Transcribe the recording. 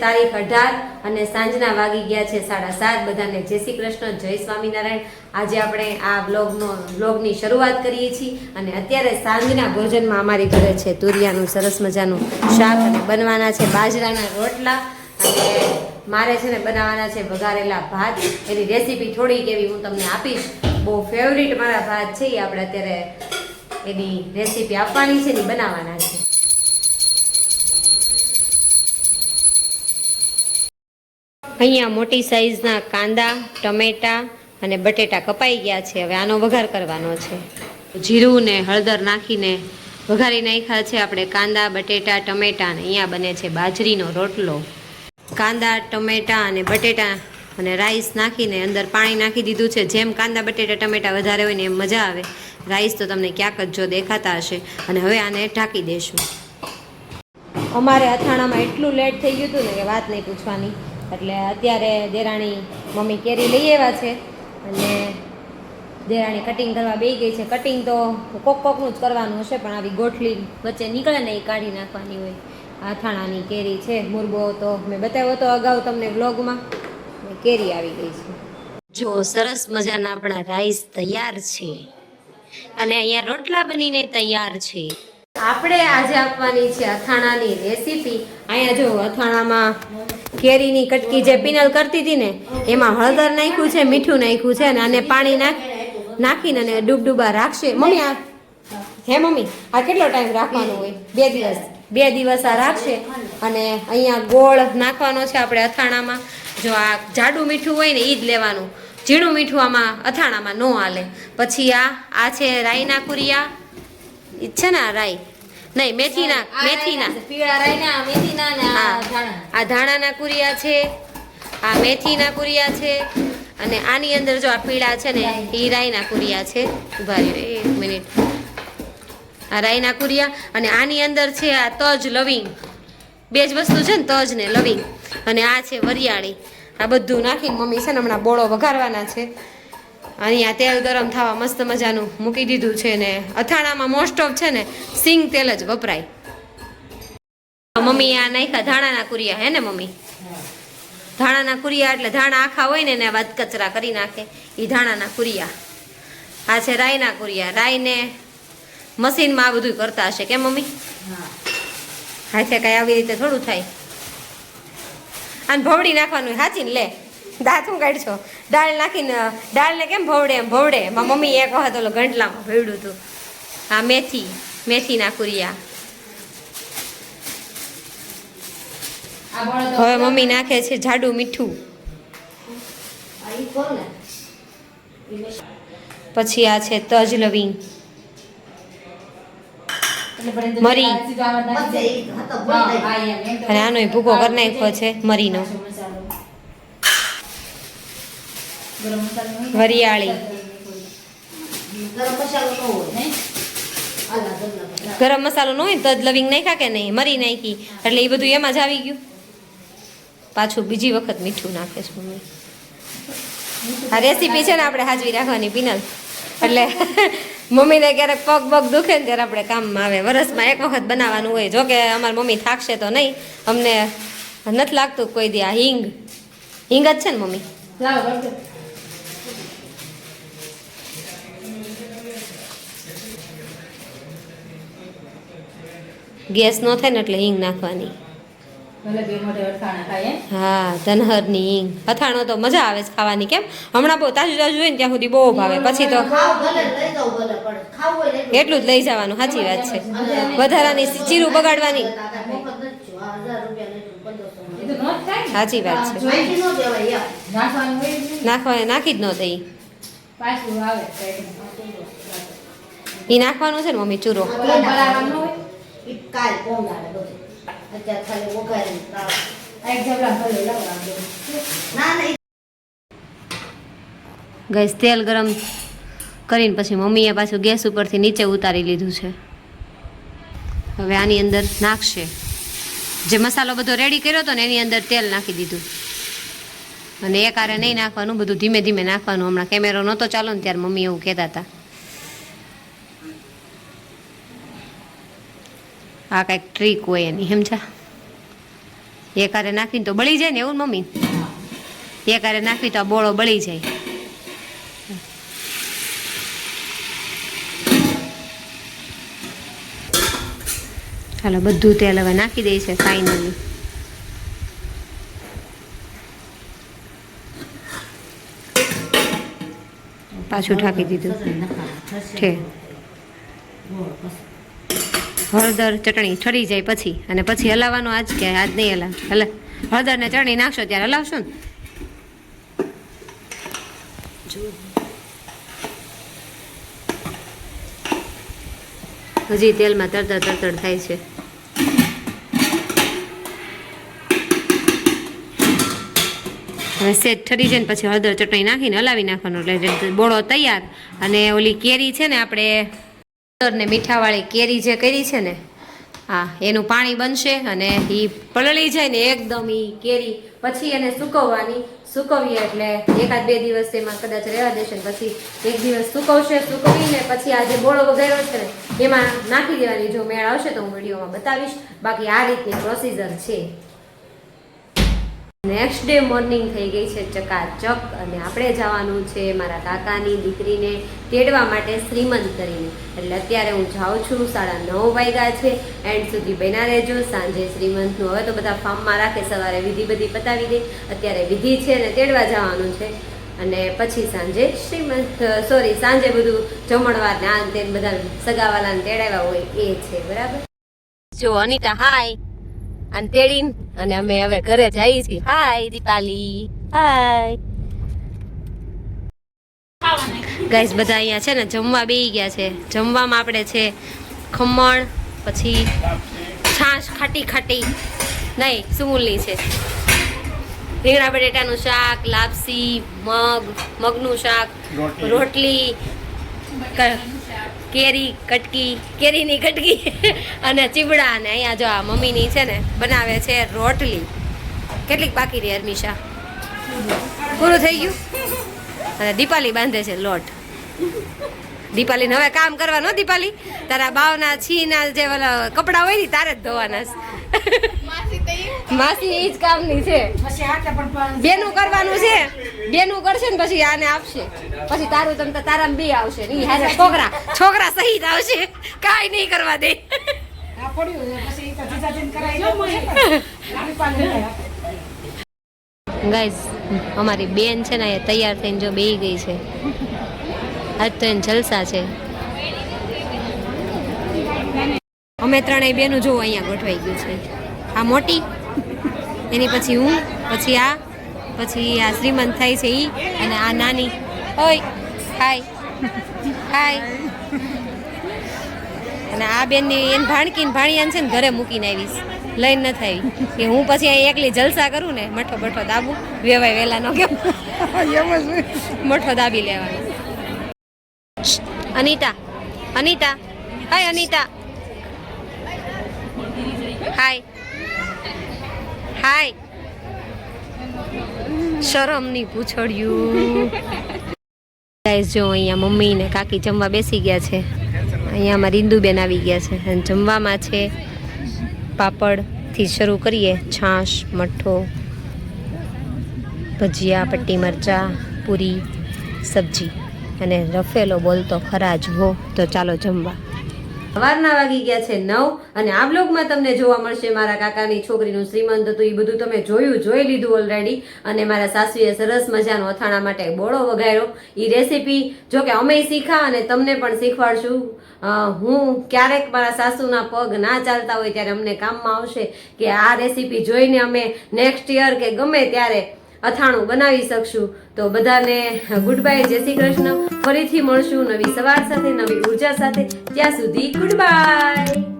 તારીખ 18 અને સાંજના વાગી ગયા છે 7:30. બધાને જય શ્રી કૃષ્ણ, જય સ્વામિનારાયણ. આજે આપણે આ વ્લોગની શરૂઆત કરીએ છીએ અને અત્યારે સાંજના ભોજનમાં અમારી ઘરે છે તુરિયાનું સરસ મજાનું શાક અને બનવાના છે બાજરાના રોટલા અને મારે છે ને બનાવવાના છે વઘારેલા ભાત. એની રેસીપી થોડીક એવી હું તમને આપીશ. બહુ ફેવરિટ મારા ભાત છે, એ આપણે અત્યારે એની રેસીપી આપવાની છે ને બનાવવાના છે. અહીંયા મોટી સાઈઝના કાંદા, ટમેટા અને બટેટા કપાઈ ગયા છે. હવે આનો વઘાર કરવાનો છે. જીરું ને હળદર નાખીને વઘારી નાખ્યા છે આપણે કાંદા, બટેટા, ટમેટા અને અહીંયા બને છે બાજરીનો રોટલો. કાંદા, ટમેટા અને બટેટા અને રાઈસ નાખીને અંદર પાણી નાખી દીધું છે. જેમ કાંદા, બટેટા, ટમેટા વધારે હોય ને એમ મજા આવે. રાઈસ તો તમને ક્યાંક જ જો દેખાતા હશે. અને હવે આને ઢાંકી દેશું. અમારે અથાણામાં એટલું લેટ થઈ ગયું હતું ને કે વાત નહીં પૂછવાની. એટલે અત્યારે દેરાણી મમ્મી કેરી લઈ આવ્યા છે અને દેરાણી કટિંગ કરવા બેસી ગઈ છે. કટિંગ તો કોકનું જ કરવાનું હશે, પણ આવી ગોઠલી વચ્ચે નીકળે ને એ કાઢી નાખવાની હોય. અથાણાની કેરી છે. મુરબો તો મેં બતાવ્યો હતો અગાઉ તમને વ્લોગમાં. કેરી આવી ગઈ છે. જો સરસ મજાના આપણા રાઈસ તૈયાર છે અને અહીંયા રોટલા બનીને તૈયાર છે. આપણે આજે આપવાની છે અથાણાની રેસીપી. અહીંયા જો અથાણામાં કેરીની કટકી જે પિનલ કરતી હતી ને એમાં હળદર નાખ્યું છે, મીઠું નાખ્યું છે અને આને પાણી નાખીને અને ડૂબડૂબા રાખશે. મમ્મી આ હે મમ્મી આ કેટલો ટાઈમ રાખવાનો હોય? 2 દિવસ. 2 દિવસ આ રાખશે. અને અહીંયા ગોળ નાખવાનો છે આપણે અથાણામાં. જો આ જાડું મીઠું હોય ને એ જ લેવાનું, ઝીણું મીઠું આમાં અથાણામાં ન હાલે. પછી આ છે રાઈના કુરિયા, છે ને રાઈ નહીં મેથીના પીળા રાઈના મેથીના ને આ ધાણાના કુરિયા છે, આ મેથીના કુરિયા છે અને આની અંદર જો આ પીળા છે ને એ રાઈના કુરિયા છે. ઉભા રહ્યો 1 મિનિટ. આ રાઈના કુરિયા અને આની અંદર છે આ તજ, લવિંગ, 2 જ વસ્તુ છે ને, તજ ને લવિંગ. અને આ છે વરિયાળી. આ બધું નાખીને મમ્મી છે ને હમણાં બોળો વઘારવાના છે. અહીંયા તેલ ગરમ થવા મસ્ત મજાનું મૂકી દીધું છે ને અથાણામાં મોસ્ટ ઓફ છે ને સિંગ તેલ જ વપરાય. મમ્મી આ નાખ્યા ધાણાના કુરિયા, હે ને મમ્મી? ધાણાના કુરિયા એટલે ધાણા આખા હોય ને એને વાત કચરા કરી નાખે, એ ધાણાના કુરિયા. આ છે રાઈના કુરિયા. રાઈને મશીનમાં આ બધું કરતા હશે કે મમ્મી? હાથે કાંઈ આવી રીતે થોડું થાય. આને ભવડી નાખવાનું હાચીને લે દાંતું કાઢશો. દાળ નાખીને દાળને કેમ ભવડે એમ ભવડે. મારા મમ્મી એક વખત ઓલો ગંટલામાં ભેવડ્યું હતું. આ મેથીના કુરિયા. હવે મમ્મી નાખે છે જાડું મીઠું. પછી આ છે તજ, લવિંગ, મરી અને આનો ભૂકો કરી નાખ્યો છે મરીનો. વરિયાળી, ગરમ મસાલો ન હોય તજ, લવિંગ નાખ્યા કે નહીં, મરી નાખી એટલે એ બધું એમાં જ આવી ગયું. પાછું બીજી વખત મીઠું નાખે છે મમ્મી. આ રેસીપી છે ને આપણે હાજવી રાખવાની પિનલ. એટલે મમ્મીને ક્યારેક પગ દુખે ને ત્યારે આપણે કામમાં આવે. વરસમાં 1 વખત બનાવવાનું હોય. જોકે અમારી મમ્મી થાકશે તો નહીં, અમને નથી લાગતું કોઈ દી. આ હિંગ જ છે ને મમ્મી? ગેસ ન થાય ને એટલે હિંગ નાખવાની. હા, ધનહરની હિંગ. અથાણો તો મજા આવે છે ખાવાની. કેમ હમણાં બહુ તાજું હોય ને ત્યાં સુધી બહુ ભાવે. પછી તો એટલું જ લઈ જવાનું. સાચી વાત છે. વધારાની ચીરું બગાડવાની. સાચી વાત છે. નાખી જ ન દઈ. એ નાખવાનું છે ને મમ્મી ચૂરો. ગેસ તેલ ગરમ કરીને પછી મમ્મીએ પાછું ગેસ ઉપરથી નીચે ઉતારી લીધું છે. હવે આની અંદર નાખશે જે મસાલો બધો રેડી કર્યો હતો ને એની અંદર તેલ નાખી દીધું. અને એક આરે નહીં નાખવાનું, બધું ધીમે ધીમે નાખવાનું. હમણાં કેમેરો નહોતો ચાલો ને ત્યારે મમ્મી એવું કહેતા હતા. આ કંઈક ટ્રીક હોય એની, સમજા? એક હારે નાખીને તો બળી જાય ને એવું ને મમ્મી? એક હારે નાખવી તો આ બોળો બળી જાય. ચાલો બધું તેલ હવે નાખી દે છે ફાઇનલી. પાછું ઢાંકી દીધું છે. હળદર ચટણી ઠરી જાય પછી અને પછી હલાવવાનું આજ કે આજ નહીં હળદર ને ચટણી નાખશો ત્યારે હલાવશો ને. હજી તેલમાં તરતર તરતર થાય છે. હવે સેજ ઠરી જાય ને પછી હળદર ચટણી નાખીને હલાવી નાખવાનું એટલે બોળો તૈયાર. અને ઓલી કેરી છે ને આપણે હળદર ને મીઠાવાળી કેરી જે કરી છે ને હા એનું પાણી બનશે અને એ પલળી જાય ને એકદમ એ કેરી પછી એને સુકવવાની. સુકવીએ એટલે 1-2 દિવસ એમાં કદાચ રહેવા દેશે ને પછી 1 દિવસ સુકવશે. સુકવીને પછી આ જે બોળો વઘાર્યો છે ને એમાં નાખી દેવાની. જો મેળ આવશે તો હું વિડીયોમાં બતાવીશ. બાકી આ રીતની પ્રોસીજર છે. નેક્સ્ટ ડે મોર્નિંગ થઈ ગઈ છે ચકાચક અને આપણે જવાનું છે મારા કાકાની દીકરીને તેડવા માટે શ્રીમંત કરીને. એટલે અત્યારે હું જાઉં છું. 9:30 વાગ્યા છે. એન્ડ સુધી બન્યા રહેજો. સાંજે શ્રીમંતનું હવે તો બધા ફાર્મમાં રાખે, સવારે વિધિ બધી પતાવી દે. અત્યારે વિધિ છે ને તેડવા જવાનું છે અને પછી સાંજે સાંજે બધું જમણવાર ને આન તેન બધા સગાવાલાને તેડાવ્યા હોય એ છે. બરાબર. જો અનિતા હાય અને તેડીને અને અમે હવે ઘરે જઈએ છીએ. હાય દીપાલી. હાય ગાઈસ, બધા અહીંયા છે ને જમવા બેસી ગયા છે. જમવામાં આપણે છે ખમણ, પછી છાશ ખાટી નહીં સુમૂલની છે, રીંગણા બટેટાનું શાક, લાપસી, મગનું શાક, રોટલી, કેરીની કટકી અને ચીબડા. અને અહીંયા જો આ મમ્મીની છે ને બનાવે છે રોટલી. કેટલીક બાકી રહી અર્મિશા? પૂરું થઈ ગયું. અને દીપાલી બાંધે છે લોટ. દીપાલીને હવે કામ કરવાનું. દીપાલી તારા બાવના છીના જે કપડા હોય ને તારે જ ધોવાના. માસી એ જ કામની છે. બેનું કરવાનું છે. બેનું કરશે ને પછી આને આપશે. પછી તારું તમ તારા બી આવશે. નહીં હારે છોકરા સહિત આવશે. કાંઈ નહીં કરવા દે. ગાઈઝ, અમારી બેન છે ને એ તૈયાર થઈને જો બેહી ગઈ છે. આજ તો એને જલસા છે. અમે ત્રણેય બેનું જો અહીંયા ગોઠવાઈ ગયું છે. આ મોટી, એની પછી હું, પછી આ શ્રીમંત થાય છે ઈ, અને આ નાની. ઓય હાય હાય. અને આ બેનની એને ભાણિયાને છે ને ઘરે મૂકીને આવીશ, લઈને નથી આવી કે હું પછી અહીં એકલી જલસા કરું ને. મઠો દાબું વેવાય વેલા નો કેમ મઠો દાબી લેવાનો. અનિતા હાય. અનિતા હાય. શરમની પૂછડ્યું. ગાઈસ, જો અહીંયા મમ્મી ને કાકી જમવા બેસી ગયા છે. અહીંયા અમારી ઇન્દુબેન આવી ગયા છે અને જમવામાં છે પાપડથી શરૂ કરીએ, છાશ, મઠ્ઠો, ભજીયા, પટ્ટી મરચાં, પૂરી, સબ્જી અને રફેલો બોલતો ખરા જ હો. તો ચાલો જમવા. સવારના વાગી ગયા છે 9 અને આ બ્લોગમાં તમને જોવા મળશે મારા કાકાની છોકરીનું શ્રીમંત હતું. એ બધું તમે જોઈ લીધું ઓલરેડી. અને મારા સાસુએ સરસ મજાનો અથાણા માટે બોળો વઘાર્યો. એ રેસીપી જો કે અમે શીખ્યા અને તમને પણ શીખવાડશું. હું ક્યારેક મારા સાસુના પગ ના ચાલતા હોય ત્યારે અમને કામમાં આવશે કે આ રેસીપી જોઈને અમે નેક્સ્ટ યર કે ગમે ત્યારે અથાણું બનાવી શકશું. તો બધાને ગુડ બાય, જય શ્રી કૃષ્ણ. ફરીથી મળશું નવી સવાર સાથે, નવી ઉર્જા સાથે. ત્યાં સુધી ગુડ બાય.